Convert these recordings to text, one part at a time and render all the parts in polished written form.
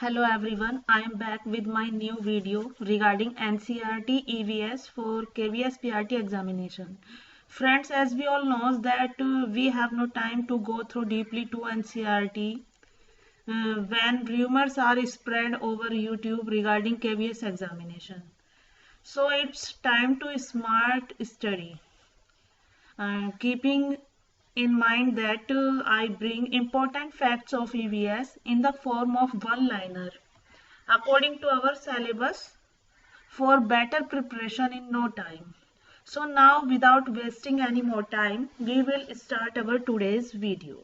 Hello everyone, I am back with my new video regarding NCERT EVS for KVS PRT examination. Friends, as we all know that we have no time to go through deeply to NCERT when rumors are spread over YouTube regarding KVS examination. So it's time to smart study. Keeping in mind that I bring important facts of EVS in the form of one-liner according to our syllabus for better preparation in no time. So now without wasting any more time, we will start our today's video.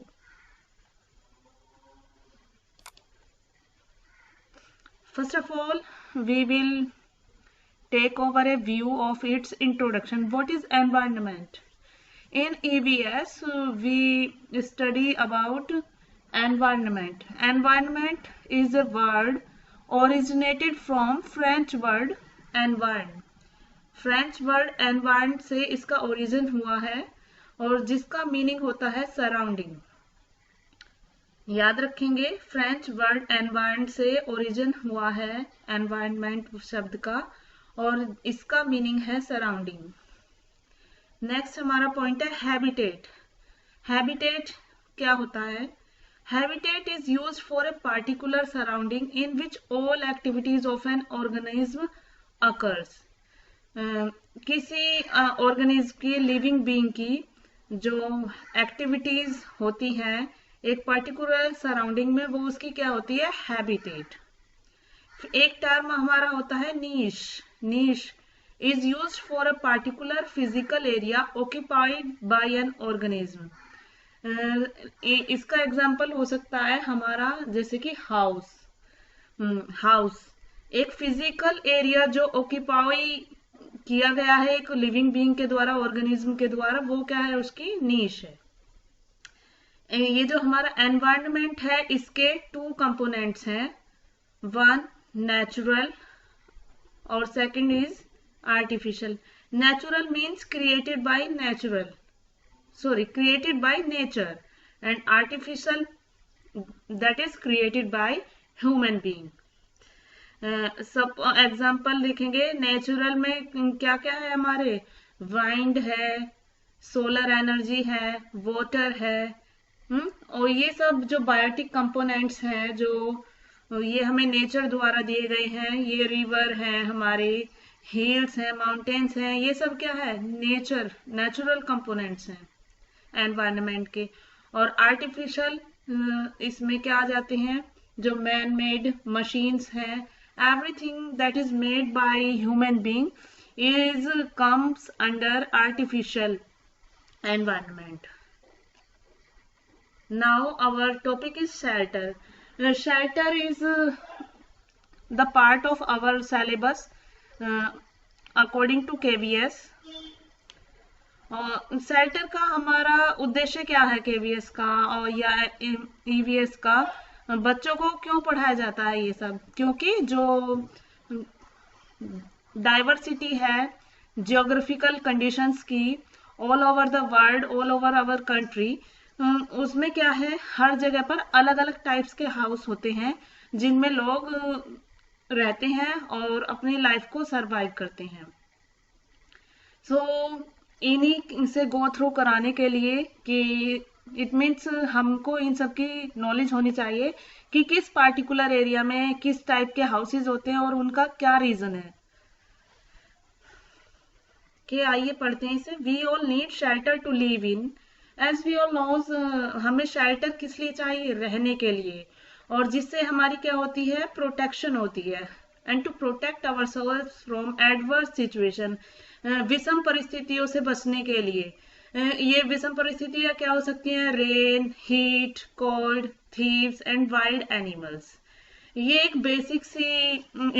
First of all, we will take over a view of its introduction. What is environment? In EVS, we study about environment. Environment is a word originated from French word environ. French word environ से इसका origin हुआ है और जिसका meaning होता है surrounding. याद रखेंगे, फ्रेंच वर्ड एनवायरन से ओरिजिन हुआ है एनवायरनमेंट शब्द का और इसका मीनिंग है सराउंडिंग. नेक्स्ट हमारा पॉइंट है हैबिटेट. हैबिटेट क्या होता है? Habitat is used for a particular surrounding in which all activities of an organism occurs. किसी ऑर्गेनिज्म की, लिविंग बीइंग की जो एक्टिविटीज होती हैं एक पर्टिकुलर सराउंडिंग में, वो उसकी क्या होती है? हैबिटेट. एक टर्म हमारा होता है नीश. नीश is used for a particular physical area occupied by an organism. इसका एग्जाम्पल हो सकता है हमारा जैसे कि हाउस. हाउस एक फिजिकल एरिया जो ऑक्यूपाई किया गया है एक लिविंग बीइंग के द्वारा, ऑर्गेनिज्म के द्वारा, वो क्या है? उसकी नीश है. ये जो हमारा एनवायरनमेंट है इसके टू कंपोनेंट्स हैं. वन नेचुरल और second is artificial. Natural means created by nature, and artificial that is created by human being. सब एग्जाम्पल लिखेंगे. नेचुरल में क्या क्या है हमारे? वाइंड है, सोलर एनर्जी है, वाटर है, और ये सब जो बायोटिक कंपोनेंट्स हैं जो ये हमें नेचर द्वारा दिए गए हैं. ये रिवर है हमारे, हिल्स हैं, माउंटेन्स हैं, ये सब क्या है? नेचुरल कंपोनेंट्स हैं एनवायरनमेंट के. और आर्टिफिशियल इसमें क्या आ जाते हैं? जो मैन मेड मशीन्स हैं. Everything that is made by human being is comes under artificial environment. Now our topic is shelter. Shelter is the part of our syllabus according to KVS. Shelter का हमारा उद्देश्य क्या है KVS का और या EVS का? बच्चों को क्यों पढ़ाया जाता है ये सब? क्योंकि जो डाइवर्सिटी है जियोग्राफिकल कंडीशंस की all over the world, all over our country, उसमें क्या है? हर जगह पर अलग अलग टाइप्स के हाउस होते हैं जिनमें लोग रहते हैं और अपनी लाइफ को सरवाइव करते हैं. सो इन्हीं से गो थ्रू कराने के लिए कि इट मीन्स हमको इन सब की नॉलेज होनी चाहिए कि किस पार्टिकुलर एरिया में किस टाइप के हाउसेज होते हैं और उनका क्या रीजन है. कि आइए पढ़ते हैं इसे. We all need shelter to live in. As we all knows हमें शेल्टर किस लिए चाहिए? रहने के लिए, और जिससे हमारी क्या होती है? प्रोटेक्शन होती है. And to protect ourselves from adverse situation. विषम परिस्थितियों से बचने के लिए. ये विषम परिस्थितियां क्या हो सकती हैं? Rain, heat, cold, thieves and wild animals. ये एक बेसिक सी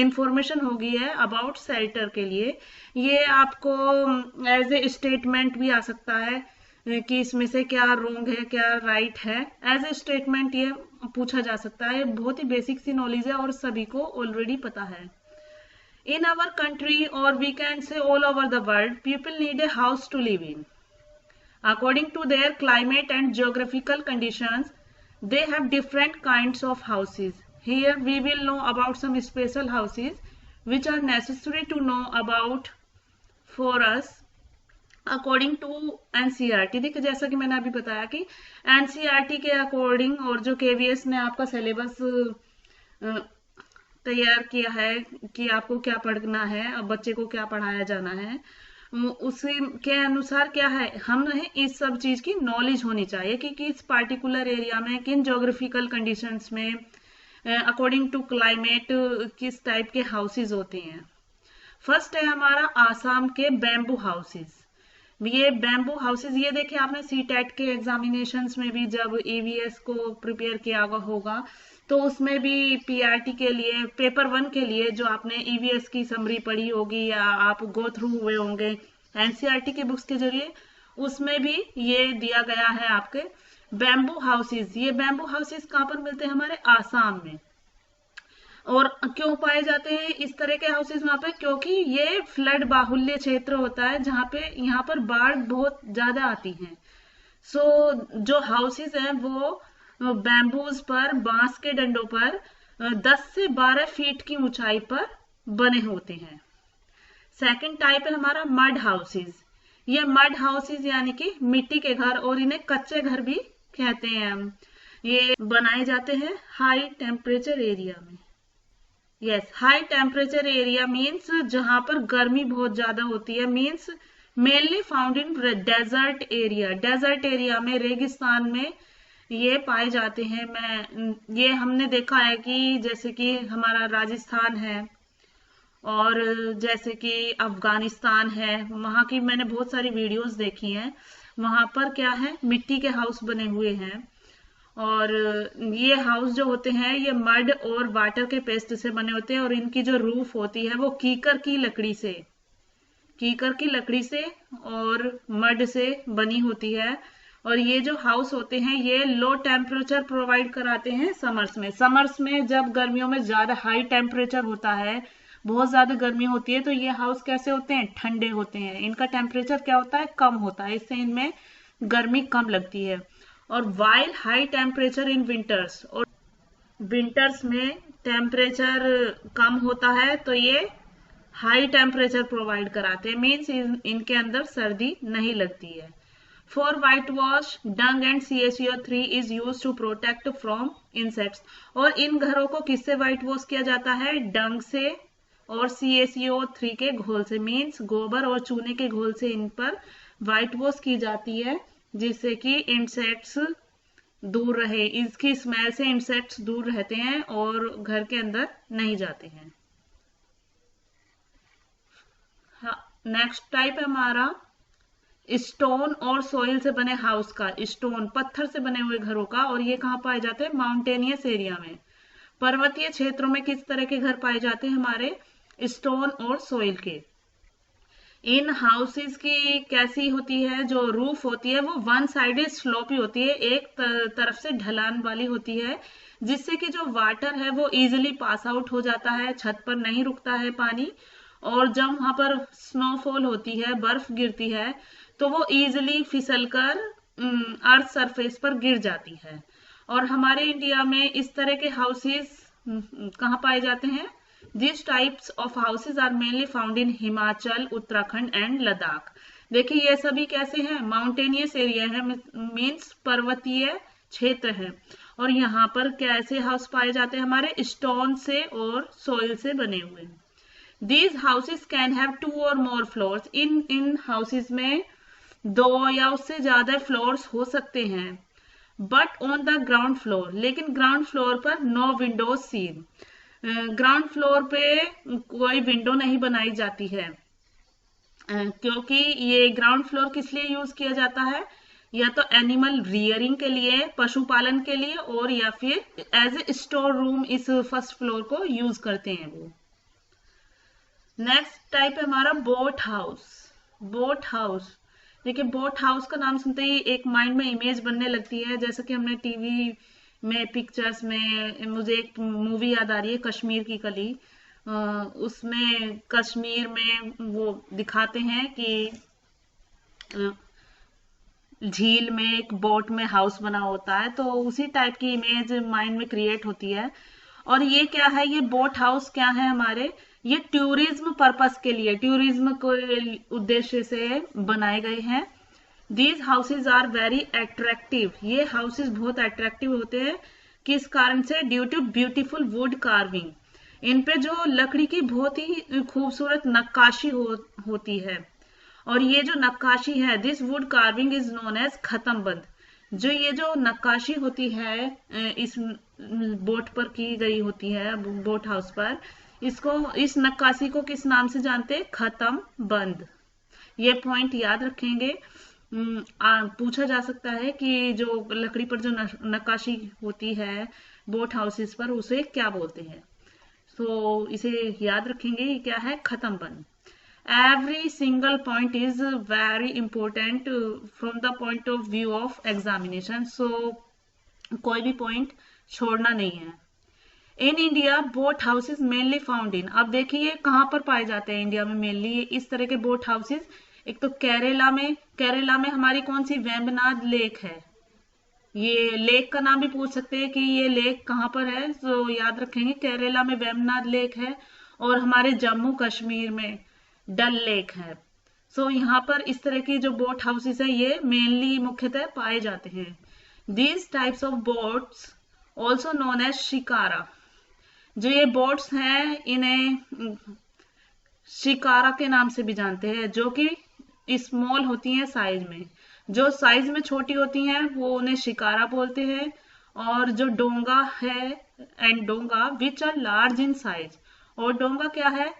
इंफॉर्मेशन हो गई है अबाउट शेल्टर के लिए. ये आपको एज ए स्टेटमेंट भी आ सकता है कि इसमें से क्या रॉन्ग है क्या राइट है. एज ए स्टेटमेंट ये पूछा जा सकता है. बहुत ही बेसिक सी नॉलेज है और सभी को ऑलरेडी पता है. इन आवर कंट्री और we can say all over the world, people need a house to live in. According to their climate and geographical conditions, they have different kinds of houses. Here we will know about some special houses which are necessary to know about for us according to NCERT. देखिए जैसा कि मैंने अभी बताया कि NCERT के according और जो केवीएस ने आपका सिलेबस तैयार किया है कि आपको क्या पढ़ना है और बच्चे को क्या पढ़ाया जाना है, उसी के अनुसार क्या है, हमें इस सब चीज की नॉलेज होनी चाहिए कि किस पार्टिकुलर एरिया में किन ज्योग्राफिकल कंडीशंस में अकॉर्डिंग टू क्लाइमेट किस टाइप के हाउसेज होते हैं। फर्स्ट है हमारा आसाम के बैम्बू हाउसेज। ये बैम्बू हाउसेज, ये देखिए आपने सीटेट के एग्जामिनेशंस में भी जब ईवीएस को प्रिपेयर किया होगा तो उसमें भी पीआरटी के लिए पेपर 1 के लिए जो आपने ईवीएस की समरी पढ़ी होगी या आप गो थ्रू हुए होंगे एनसीईआरटी की बुक्स के जरिए, उसमें भी ये दिया गया है आपके बैम्बू हाउसेज। ये बैम्बू हाउसेज कहाँ पर मिलते हैं? हमारे आसाम में। और क्यों पाए जाते हैं इस तरह के हाउसेज वहां पे? क्योंकि ये फ्लड बाहुल्य क्षेत्र होता है जहां पे यहाँ पर बाढ़ बहुत ज्यादा आती है। सो जो हाउसेज हैं वो बैम्बूज पर, बांस के डंडों पर 10 से 12 फीट की ऊंचाई पर बने होते हैं। सेकंड टाइप है हमारा मड हाउसेज। ये मड हाउसेज यानी कि मिट्टी के घर, और इन्हें कच्चे घर भी कहते हैं। ये बनाए जाते हैं हाई टेम्परेचर एरिया में। Yes, high temperature area means जहां पर गर्मी बहुत ज्यादा होती है, means mainly found in desert area. Desert area में, रेगिस्तान में ये पाए जाते हैं। ये हमने देखा है कि जैसे कि हमारा राजस्थान है और जैसे कि अफगानिस्तान है, वहां की मैंने बहुत सारी वीडियोस देखी हैं। वहां पर क्या है, मिट्टी के हाउस बने हुए हैं और ये हाउस जो होते हैं ये मड और वाटर के पेस्ट से बने होते हैं और इनकी जो रूफ होती है वो कीकर की लकड़ी से और मड से बनी होती है। और ये जो हाउस होते हैं ये लो टेम्परेचर प्रोवाइड कराते हैं समर्स में जब गर्मियों में ज्यादा हाई टेम्परेचर होता है, बहुत ज्यादा गर्मी होती है, तो ये हाउस कैसे होते हैं? ठंडे होते हैं। इनका टेम्परेचर क्या होता है? कम होता है, इससे इनमें गर्मी कम लगती है। और while high temperature in winters, और विंटर्स में टेम्परेचर कम होता है तो ये हाई टेम्परेचर प्रोवाइड कराते हैं, मीन्स इनके अंदर सर्दी नहीं लगती है। For white wash dung and CaCO3 is use to protect from insects. और इन घरों को किससे व्हाइट वॉश किया जाता है? डंग से और CaCO3 के घोल से, मीन्स गोबर और चूने के घोल से इन पर व्हाइट वॉश की जाती है, जिससे कि इंसेक्ट्स दूर रहे। इसकी स्मेल से इंसेक्ट्स दूर रहते हैं और घर के अंदर नहीं जाते हैं। हाँ, नेक्स्ट टाइप है हमारा स्टोन और सोइल से बने हाउस का। स्टोन, पत्थर से बने हुए घरों का, और ये कहाँ पाए जाते हैं? माउंटेनियस एरिया में, पर्वतीय क्षेत्रों में किस तरह के घर पाए जाते हैं? हमारे स्टोन और सोइल के। इन हाउसेस की कैसी होती है? जो रूफ होती है वो वन साइडेड स्लोपी होती है, एक तरफ से ढलान वाली होती है, जिससे कि जो वाटर है वो इजीली पास आउट हो जाता है, छत पर नहीं रुकता है पानी। और जब वहां पर स्नोफॉल होती है, बर्फ गिरती है, तो वो इजीली फिसलकर अर्थ सरफेस पर गिर जाती है। और हमारे इंडिया में इस तरह के हाउसेस कहाँ पाए जाते हैं? These types of houses are mainly found in Himachal, Uttarakhand and Ladakh. देखिए ये सभी कैसे हैं? माउंटेनियस एरिया है, मीन्स पर्वतीय क्षेत्र है। और यहाँ पर कैसे हाउस पाए जाते हैं? हमारे स्टोन से और सोइल से बने हुए। These houses can have 2 or more floors। इन हाउसेस में 2 या उससे ज्यादा फ्लोर्स हो सकते हैं। But on the ground floor, लेकिन ग्राउंड फ्लोर पर no windows seen. Ground floor पे कोई विंडो नहीं बनाई जाती है, क्योंकि ये ग्राउंड फ्लोर किस लिए यूज किया जाता है? या तो एनिमल रियरिंग के लिए, पशुपालन के लिए, और या फिर एज ए स्टोर रूम इस फर्स्ट फ्लोर को यूज करते हैं वो। नेक्स्ट टाइप है हमारा बोट हाउस। बोट हाउस, देखिए बोट हाउस का नाम सुनते ही एक माइंड में इमेज बनने लगती है, जैसे कि हमने टीवी में, पिक्चर्स में, मुझे एक मूवी याद आ रही है कश्मीर की कली। उसमें कश्मीर में वो दिखाते हैं कि झील में एक बोट में हाउस बना होता है, तो उसी टाइप की इमेज माइंड में क्रिएट होती है। और ये क्या है, ये बोट हाउस क्या है हमारे, ये टूरिज्म पर्पस के लिए, टूरिज्म के उद्देश्य से बनाए गए हैं। These houses are very attractive, ये हाउसेज बहुत अट्रैक्टिव होते हैं। किस कारण से? Due to beautiful wood carving, इन पे जो लकड़ी की बहुत ही खूबसूरत नक्काशी होती है। और ये जो नक्काशी है, this wood carving is known as khatamband. जो ये जो नक्काशी होती है इस बोट पर की गई होती है, बोट हाउस पर, इसको, इस नक्काशी को किस नाम से जानते हैं? खत्म बंद। ये पॉइंट याद रखेंगे। पूछा जा सकता है कि जो लकड़ी पर जो नक्काशी होती है बोट हाउसेस पर, उसे क्या बोलते हैं। तो इसे याद रखेंगे, ये क्या है? खत्म बंद। Every single point is very important from the point of view of examination. So कोई भी पॉइंट छोड़ना नहीं है। In India boat houses mainly found इन, अब देखिए कहाँ पर पाए जाते हैं इंडिया में मेनली इस तरह के बोट हाउसेज। एक तो केरला में, केरला में हमारी कौन सी? वेम्बनाड लेक है। ये लेक का नाम भी पूछ सकते हैं कि ये लेक कहाँ पर है, तो याद रखेंगे केरला में वेम्बनाड लेक है। और हमारे जम्मू कश्मीर में डल लेक है। सो यहाँ पर इस तरह की जो बोट हाउसेस है ये मेनली मुख्यतः पाए जाते हैं। These types of boats also known as shikara, जो ये बोट्स हैं इन्हें शिकारा के नाम से भी जानते हैं, जो कि स्मॉल होती हैं साइज में। जो साइज में छोटी होती हैं वो उन्हें शिकारा बोलते हैं। और जो डोंगा है, and donga which are large in size, और डोंगा क्या है?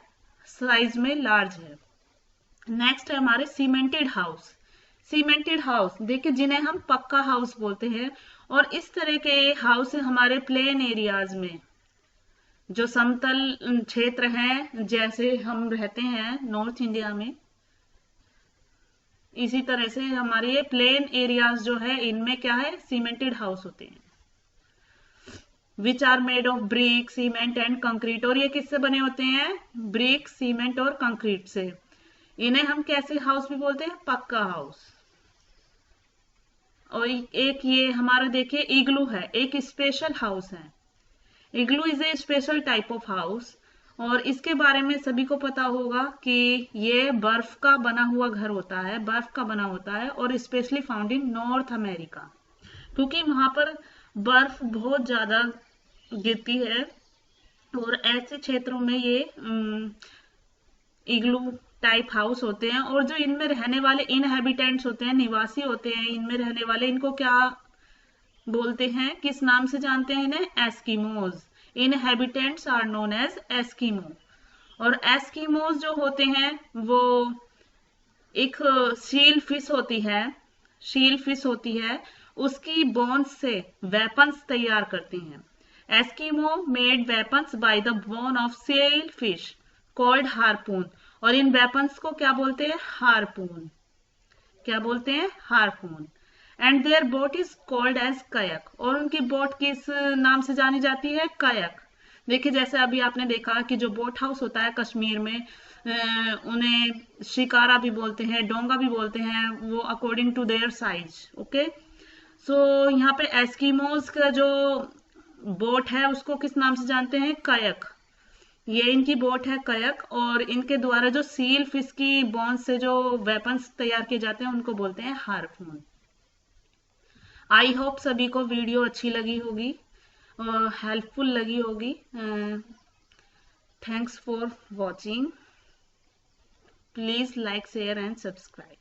साइज में लार्ज है। नेक्स्ट है हमारे सीमेंटेड हाउस। सीमेंटेड हाउस देखिए, जिन्हें हम पक्का हाउस बोलते हैं। और इस तरह के हाउस हमारे प्लेन एरियाज में, जो समतल क्षेत्र हैं जैसे हम रहते हैं नॉर्थ इंडिया में, इसी तरह से हमारे ये प्लेन एरियाज जो है इनमें क्या है? सीमेंटेड हाउस होते हैं। Which are made of brick, cement and concrete, और ये किससे बने होते हैं? ब्रिक, सीमेंट और कंक्रीट से। इन्हें हम कैसे हाउस भी बोलते हैं? पक्का हाउस। और एक ये हमारा देखिए इग्लू है, एक स्पेशल हाउस है। Igloo is a special type of house, और इसके बारे में सभी को पता होगा कि ये बर्फ का बना हुआ घर होता है, बर्फ का बना होता है, और specially found in north America, क्योंकि वहां पर बर्फ बहुत ज्यादा गिरती है। और ऐसे क्षेत्रों में ये इग्लू टाइप हाउस होते हैं। और जो इनमें रहने वाले इनहेबिटेंट्स होते हैं, निवासी होते हैं इनमें रहने वाले, इनको क्या बोलते हैं? किस नाम से जानते हैं इन्हें? Eskimos. Inhabitants are known as Eskimo. और एस्किमोज जो होते हैं वो एक शील फिश होती है, शील फिश होती है, उसकी बोन्स से वेपन्स तैयार करती हैं। Eskimo made weapons by the bone of seal fish called harpoon. और इन वेपन्स को क्या बोलते हैं? हार्पून। क्या बोलते हैं? Harpoon. And their boat is called as kayak, और उनकी बोट किस नाम से जानी जाती है? कयक। देखिए जैसे अभी आपने देखा कि जो बोट हाउस होता है कश्मीर में, उन्हें शिकारा भी बोलते हैं, डोंगा भी बोलते हैं, वो according to their size. Okay, so यहाँ पे एस्किमोज का जो बोट है उसको किस नाम से जानते हैं? कयक। ये इनकी बोट है कयक, और इनके द्वारा जो सील फिश की बोन से जो वेपन्स तैयार किए जाते हैं उनको बोलते हैं हार्पून। आई होप सभी को वीडियो अच्छी लगी होगी, हेल्पफुल लगी होगी। Thanks for watching. Please like, share and subscribe.